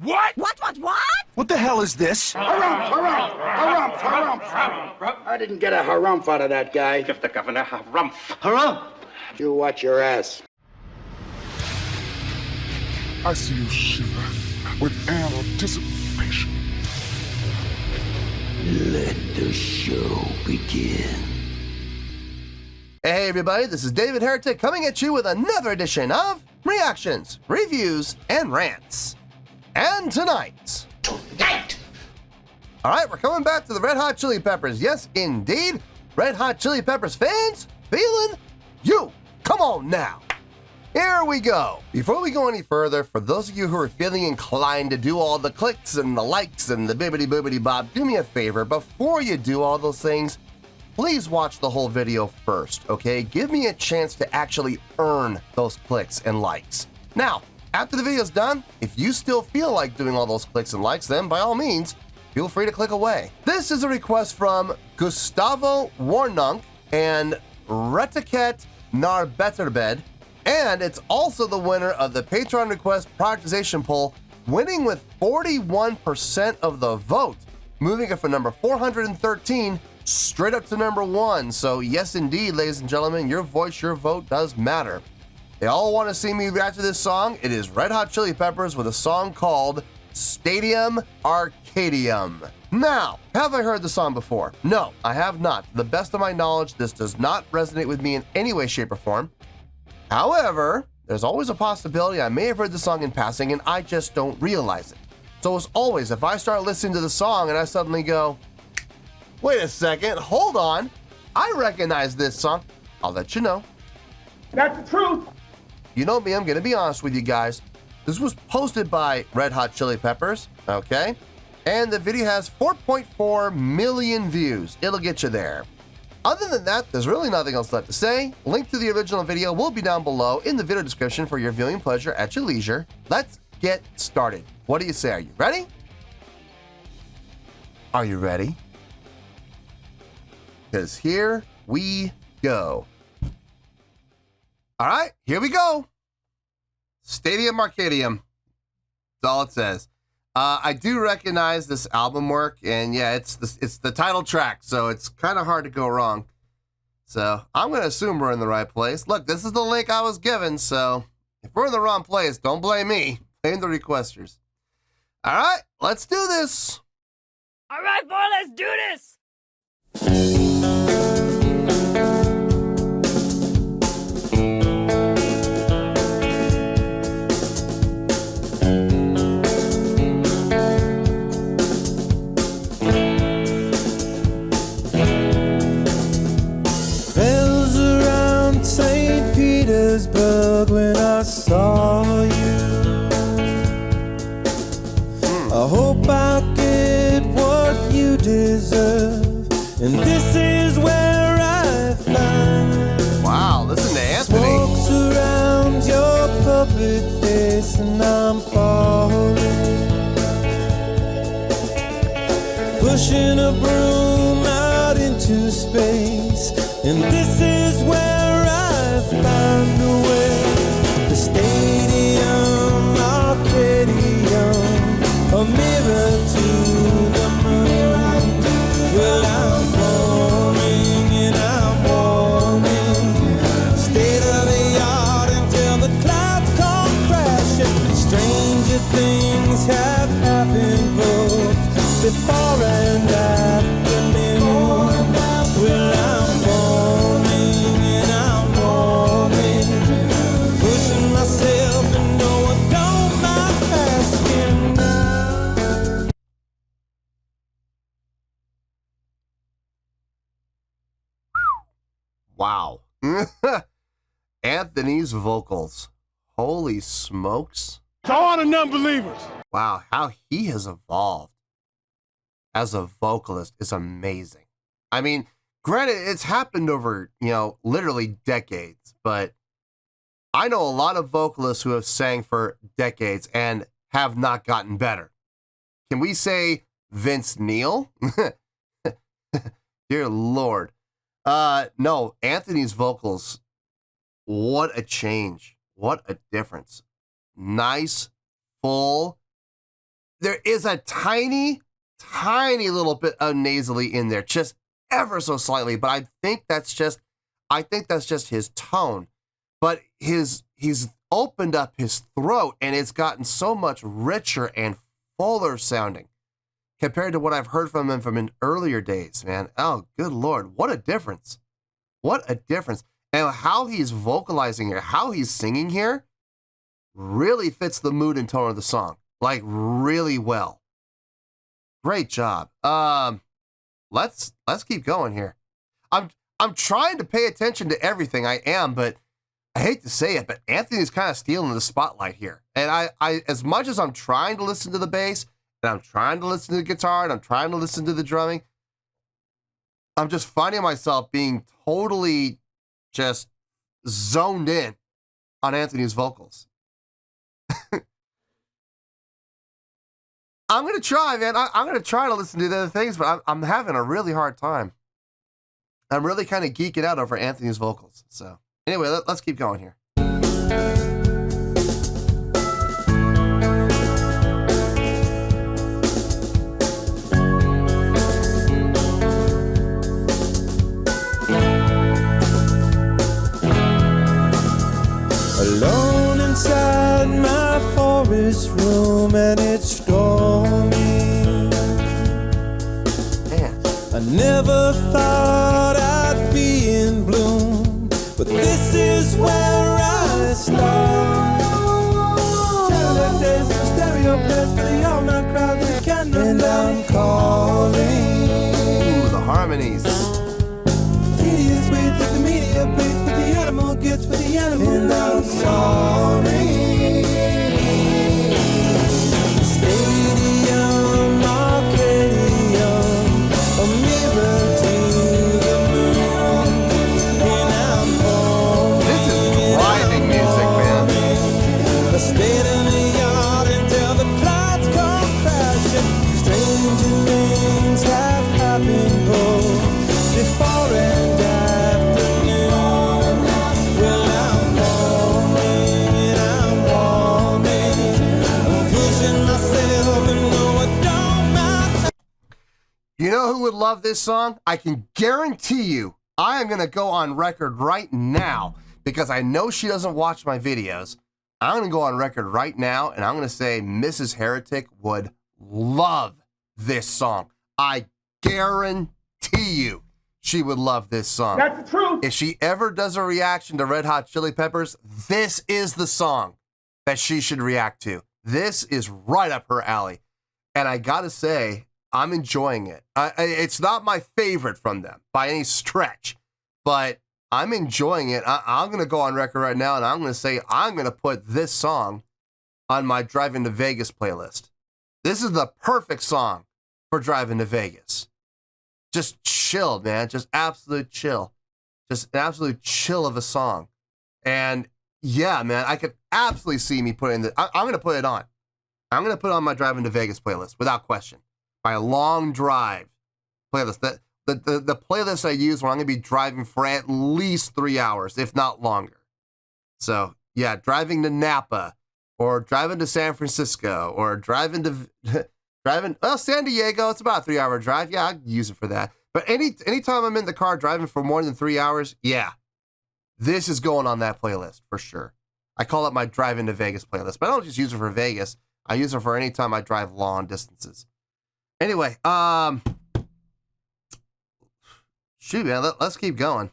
What? What? What the hell is this? Harumph. I didn't get a harumph out of that guy. Give the governor harumph. Harumph! You watch your ass. I see you shiver with anticipation. Let the show begin. Hey everybody, this is David Heretic coming at you with another edition of Reactions, Reviews, and Rants. And tonight... Alright, we're coming back to the Red Hot Chili Peppers. Yes, indeed. Red Hot Chili Peppers fans, feeling you. Come on now. Here we go. Before we go any further, for those of you who are feeling inclined to do all the clicks and the likes and the bibbity-boobity bob, do me a favor. Before you do all those things, please watch the whole video first, okay? Give me a chance to actually earn those clicks and likes. Now, after the video's done, if you still feel like doing all those clicks and likes, then by all means, feel free to click away. This is a request from Gustavo Warnunk and Retiket Narbetterbed, and it's also the winner of the Patreon request prioritization poll, winning with 41% of the vote, moving it from number 413 straight up to number 1. So yes, indeed, ladies and gentlemen, your voice, your vote does matter. They all want to see me react to this song. It is Red Hot Chili Peppers with a song called Stadium Arcadium. Now, have I heard the song before? No, I have not. To the best of my knowledge, this does not resonate with me in any way, shape, or form. However, there's always a possibility I may have heard the song in passing and I just don't realize it. So as always, if I start listening to the song and I suddenly go, wait a second, hold on, I recognize this song, I'll let you know. That's the truth. You know me, I'm gonna be honest with you guys. This was posted by Red Hot Chili Peppers, okay? And the video has 4.4 million views. It'll get you there. Other than that, there's really nothing else left to say. Link to the original video will be down below in the video description for your viewing pleasure at your leisure. Let's get started. What do you say? Are you ready? Are you ready? Because here we go. All right, here we go. Stadium Arcadium. That's all it says. I do recognize this album work, and yeah, it's the title track, so it's kind of hard to go wrong. So I'm going to assume we're in the right place. Look, this is the link I was given, so if we're in the wrong place, don't blame me. Blame the requesters. All right, let's do this. All right, boy, let's do this. Bells around St. Petersburg when I saw you. I hope I get what you deserve, and this is where I find. Wow, listen to Anthony. Smoke surrounds your puppet face, and I'm falling. Pushing a broom out into space, and this is where I find a way. The Stadium Arcadium, a mirror to the moon. Well, I'm falling and I'm warming. State of the art until the clouds come crashing. Stranger things have happened both before and after me. Well, I'm falling and I'm warming. Pushing myself and no one don't mind asking now. Wow. Anthony's vocals. Holy smokes. To all the non-believers. Wow, how he has evolved as a vocalist is amazing. I mean, granted, it's happened over, literally decades, but I know a lot of vocalists who have sang for decades and have not gotten better. Can we say Vince Neil? Dear Lord. No, Anthony's vocals, what a change. What a difference. Nice, full, there is a tiny little bit of nasally in there, just ever so slightly. But I think that's just his tone. But he's opened up his throat, and it's gotten so much richer and fuller sounding compared to what I've heard from him from in earlier days, man. Oh, good Lord. What a difference. What a difference. And how he's vocalizing here, how he's singing here, really fits the mood and tone of the song. Like, really well. Great job. Let's keep going here. I'm trying to pay attention to everything. I am, but I hate to say it, but Anthony's kind of stealing the spotlight here. And I as much as I'm trying to listen to the bass, and I'm trying to listen to the guitar, and I'm trying to listen to the drumming, I'm just finding myself being totally just zoned in on Anthony's vocals. I'm going to try, man. I'm going to try to listen to the other things, but I'm having a really hard time. I'm really kind of geeking out over Anthony's vocals. So anyway, let's keep going here. Alone inside my forest room, and it's stormy. Man. I never thought I'd be in bloom, but this is where I start. Like there's a stereo press for the all-night crowd that can't, and I'm calling. Ooh, the harmonies. Tedious ways that the media plays, but the animal gets with the animal. And I'm sorry. Stadium, Arcadium, a mirror to the moon. And I'm falling. This is driving music, man. I stayed in the yard until the clouds come crashing. Stranger things have happened both before and afternoon. Well, I'm falling and I'm warming. I'm pushing myself and no, I don't mind. You know who would love this song? I can guarantee you I am going to go on record right now, because I know she doesn't watch my videos. I'm going to go on record right now, and I'm going to say Mrs. Heretic would love this song. I guarantee you she would love this song. That's the truth. If she ever does a reaction to Red Hot Chili Peppers, this is the song that she should react to. This is right up her alley. And I gotta say, I'm enjoying it. It's not my favorite from them by any stretch, but I'm enjoying it. I'm gonna go on record right now, and I'm gonna say I'm gonna put this song on my Driving to Vegas playlist. This is the perfect song for driving to Vegas. Just chill, man. Just absolute chill. Just an absolute chill of a song. And yeah, man, I could absolutely see me putting I'm going to put it on. I'm going to put it on my Driving to Vegas playlist without question. My long drive playlist. The playlist I use when I'm going to be driving for at least 3 hours, if not longer. So yeah, driving to Napa, or driving to San Francisco, or driving to San Diego. It's about a 3 hour drive. Yeah, I use it for that. But anytime I'm in the car driving for more than 3 hours, yeah, this is going on that playlist for sure. I call it my Driving to Vegas playlist, but I don't just use it for Vegas. I use it for any time I drive long distances. Anyway, shoot, man, let's keep going.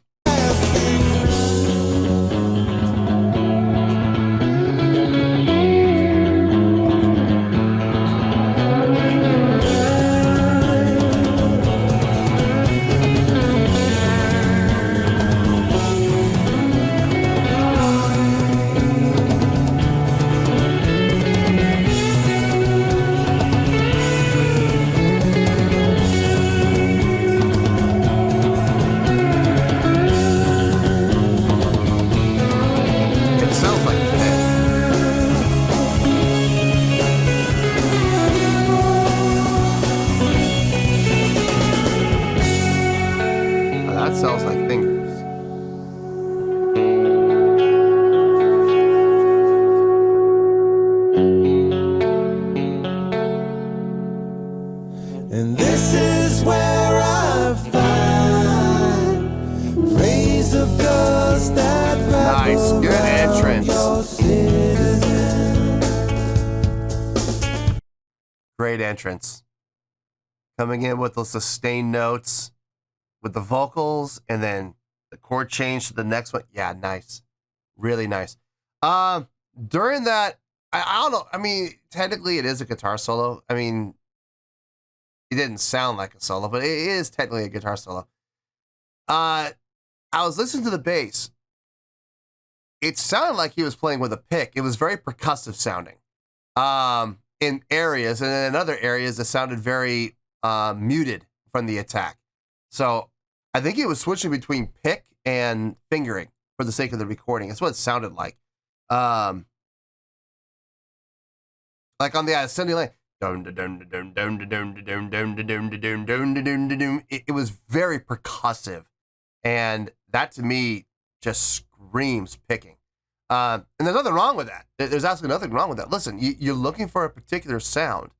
Great entrance. Coming in with those sustained notes, with the vocals, and then the chord change to the next one. Yeah, nice. Really nice. During that, I don't know. I mean, technically it is a guitar solo. I mean, it didn't sound like a solo, but it is technically a guitar solo. I was listening to the bass. It sounded like he was playing with a pick. It was very percussive sounding in areas, and then in other areas it sounded very muted from the attack. So I think he was switching between pick and fingering for the sake of the recording. That's what it sounded like. Like on the ascending line, it was very percussive, and that to me just screams picking. And there's nothing wrong with that. There's absolutely nothing wrong with that. Listen, you're looking for a particular sound.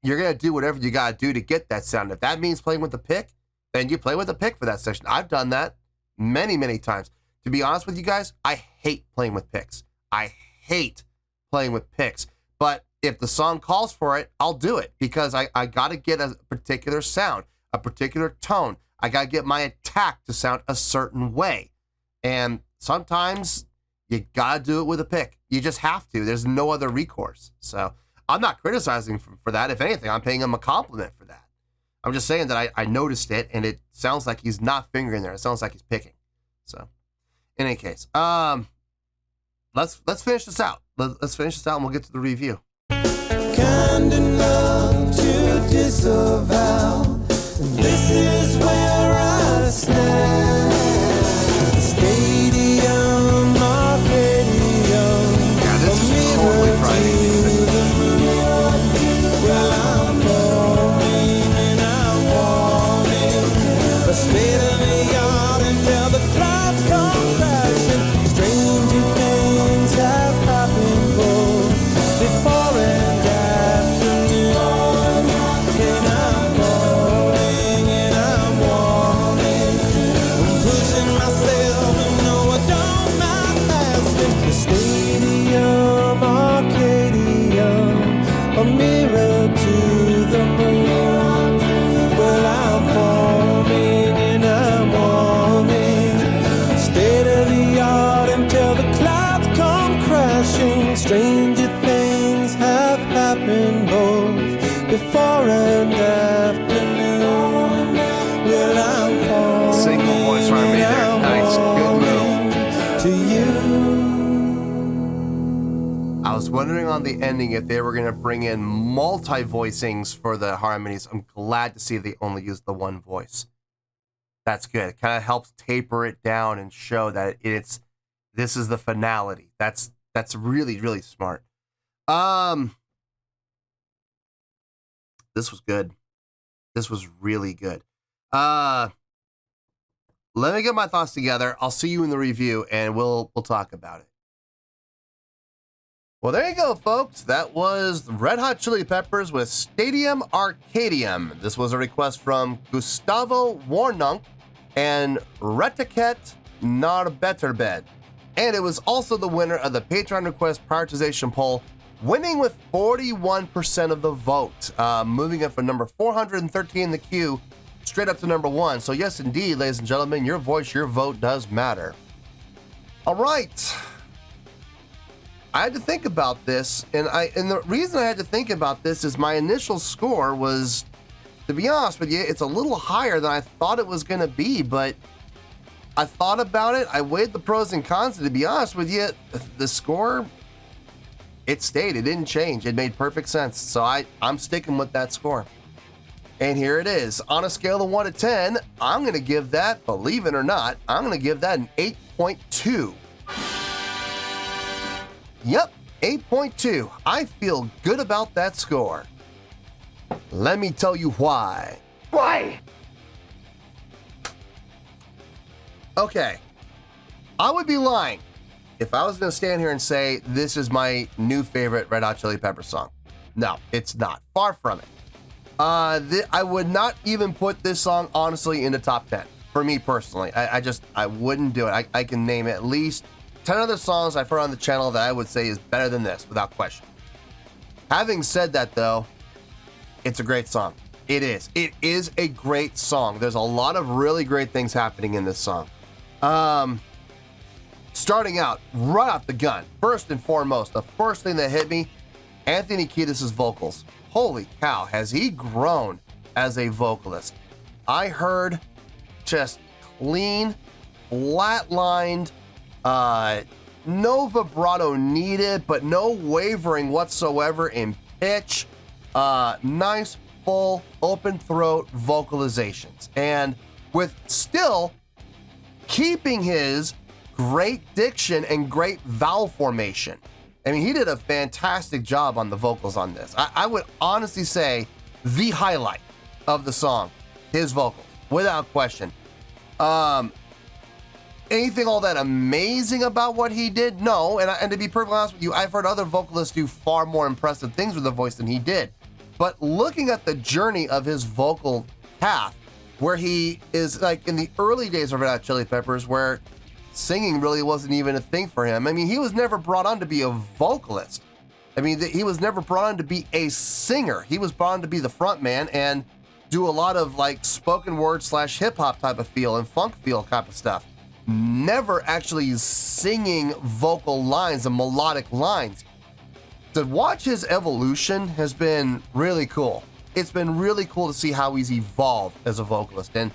You're going to do whatever you got to do to get that sound. If that means playing with the pick, then you play with the pick for that section. I've done that many, many times. To be honest with you guys, I hate playing with picks. I hate playing with picks. But if the song calls for it, I'll do it because I got to get a particular sound, a particular tone. I got to get my attack to sound a certain way. And sometimes you got to do it with a pick. You just have to. There's no other recourse. So I'm not criticizing for that. If anything, I'm paying him a compliment for that. I'm just saying that I noticed it, and it sounds like he's not fingering there. It sounds like he's picking. So in any case, let's finish this out. Let's finish this out, and we'll get to the review. Kind enough to disavow. This is where I stand. Stadium, Arcadium. Yeah, this is totally Friday. Well, I'm falling and I'm warning. A state of the art until the clouds come crashing. Stranger things have happened both before and afternoon. And I'm falling and I'm warning. I'm pushing myself and no, I don't mind asking. The stadium, Arcadium, a mirror to the moon. Well, I'm falling and I'm warning. State of the art until the clouds come crashing. Stranger things have happened both before and afternoon. Well, I'm falling Single voice harmony there. and I'm Nice. Good move. warning to you. I was wondering on the ending if they were going to bring in multi-voicings for the harmonies. I'm glad to see they only used the one voice. That's good. It kind of helps taper it down and show that this is the finality. That's really, really smart. This was good. This was really good. Let me get my thoughts together. I'll see you in the review, and we'll talk about it. Well, there you go, folks. That was Red Hot Chili Peppers with Stadium Arcadium. This was a request from Gustavo Warnunk and Retiket Narbetterbed. And it was also the winner of the Patreon request prioritization poll, winning with 41% of the vote, moving it from number 413 in the queue straight up to number 1. So yes, indeed, ladies and gentlemen, your voice, your vote does matter. All right. I had to think about this, and the reason I had to think about this is my initial score was, to be honest with you, it's a little higher than I thought it was going to be, but I thought about it, I weighed the pros and cons, and to be honest with you, the score, it stayed, it didn't change, it made perfect sense, so I'm sticking with that score. And here it is, on a scale of 1 to 10, I'm going to give that, believe it or not, I'm going to give that an 8.2. Yep, 8.2. I feel good about that score. Let me tell you why. Why? Okay, I would be lying if I was going to stand here and say this is my new favorite Red Hot Chili Peppers song. No, it's not. Far from it. I would not even put this song, honestly, in the top 10. For me personally, I wouldn't do it. I can name at least 10 other songs I've heard on the channel that I would say is better than this, without question. Having said that, though, it's a great song. It is. It is a great song. There's a lot of really great things happening in this song. Starting out, right off the gun, first and foremost, the first thing that hit me, Anthony Kiedis' vocals. Holy cow, has he grown as a vocalist. I heard just clean, flat-lined, no vibrato needed, but no wavering whatsoever in pitch. Nice, full, open throat vocalizations. And with still keeping his great diction and great vowel formation. I mean, he did a fantastic job on the vocals on this. I would honestly say the highlight of the song, his vocals, without question. Anything all that amazing about what he did? No, and to be perfectly honest with you, I've heard other vocalists do far more impressive things with the voice than he did. But looking at the journey of his vocal path, where he is like in the early days of Red Hot Chili Peppers, where singing really wasn't even a thing for him. I mean, he was never brought on to be a vocalist. I mean, he was never brought on to be a singer. He was brought on to be the front man and do a lot of like spoken word / hip hop type of feel and funk feel type of stuff. Never actually singing vocal lines and melodic lines. To watch his evolution has been really cool. It's been really cool to see how he's evolved as a vocalist. And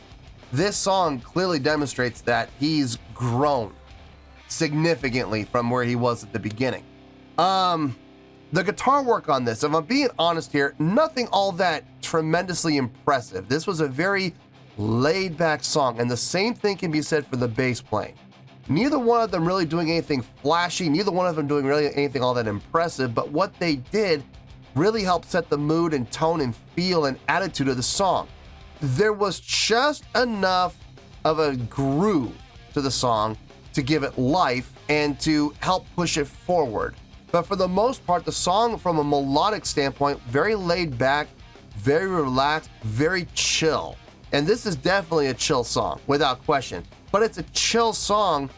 this song clearly demonstrates that he's grown significantly from where he was at the beginning. The guitar work on this, if I'm being honest here, nothing all that tremendously impressive. This was a very laid back song, and the same thing can be said for the bass playing. Neither one of them really doing anything flashy, neither one of them doing really anything all that impressive, but what they did really helped set the mood and tone and feel and attitude of the song. There was just enough of a groove to the song to give it life and to help push it forward. But for the most part, the song from a melodic standpoint, very laid back, very relaxed, very chill. And this is definitely a chill song, without question. But it's a chill song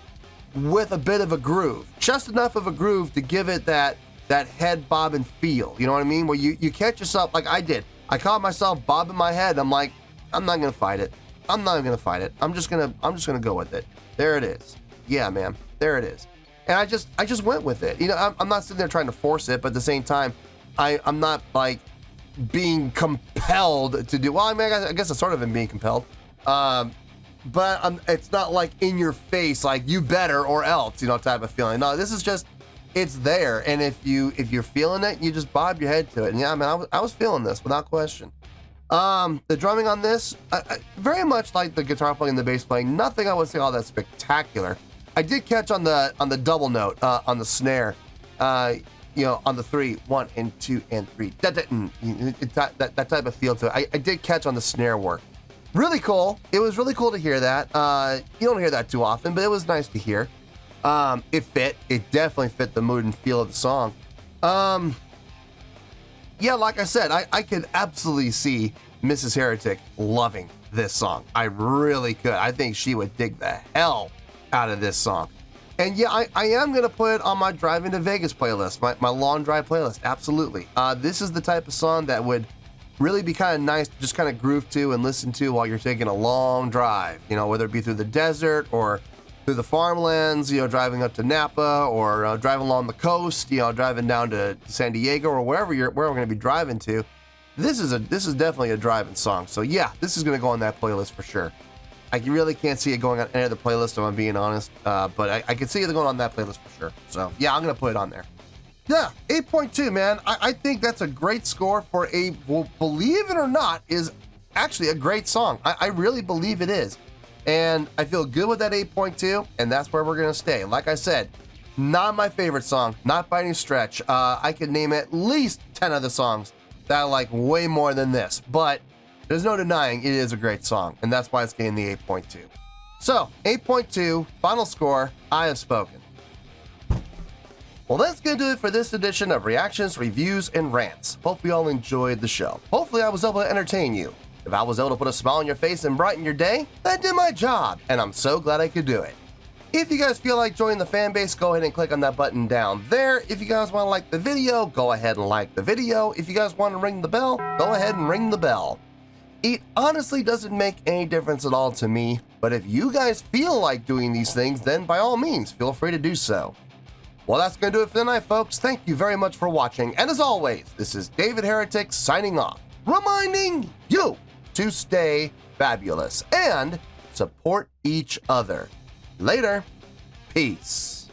with a bit of a groove. Just enough of a groove to give it that head bobbing feel. You know what I mean? Where you catch yourself, like I did. I caught myself bobbing my head. I'm like, I'm not gonna fight it. I'm not gonna fight it. I'm just gonna go with it. There it is. Yeah, man. There it is. And I just went with it. You know, I'm not sitting there trying to force it, but at the same time, I'm not like being compelled to do. Well, I mean, I guess I sort of am being compelled. But it's not like in your face, like you better or else, you know, type of feeling. No, this is just, it's there. And if you're feeling it, you just bob your head to it. And yeah, man, I was feeling this without question. The drumming on this, very much like the guitar playing and the bass playing, nothing I would say all that spectacular. I did catch on the double note, on the snare, you know, on the 3, 1 and 2 and 3, that type of feel to it. I did catch on the snare work. Really cool. It was really cool to hear that. You don't hear that too often, but it was nice to hear. It definitely fit the mood and feel of the song. Yeah, like I said, I could absolutely see Mrs. Heretic loving this song. I really could. I think she would dig the hell out of this song. And yeah, I am going to put it on my Driving to Vegas playlist, my long drive playlist, absolutely. This is the type of song that would really be kind of nice to just kind of groove to and listen to while you're taking a long drive, you know, whether it be through the desert or through the farmlands, you know, driving up to Napa or driving along the coast, you know, driving down to San Diego or where we're going to be driving to. This is definitely a driving song. So yeah, this is going to go on that playlist for sure. I really can't see it going on any other playlist, if I'm being honest, but I can see it going on that playlist for sure. So yeah, I'm going to put it on there. Yeah, 8.2, man. I think that's a great score for well, believe it or not, is actually a great song. I really believe it is. And I feel good with that 8.2, and that's where we're going to stay. Like I said, not my favorite song, not by any stretch. I could name at least 10 other songs that I like way more than this, but there's no denying it is a great song, and that's why it's getting the 8.2. So, 8.2, final score, I have spoken. Well, that's going to do it for this edition of Reactions, Reviews, and Rants. Hope you all enjoyed the show. Hopefully I was able to entertain you. If I was able to put a smile on your face and brighten your day, that did my job, and I'm so glad I could do it. If you guys feel like joining the fan base, go ahead and click on that button down there. If you guys want to like the video, go ahead and like the video. If you guys want to ring the bell, go ahead and ring the bell. It honestly doesn't make any difference at all to me, but if you guys feel like doing these things, then by all means, feel free to do so. Well, that's going to do it for tonight, folks. Thank you very much for watching, and as always, this is David Heretic signing off, reminding you to stay fabulous and support each other. Later. Peace.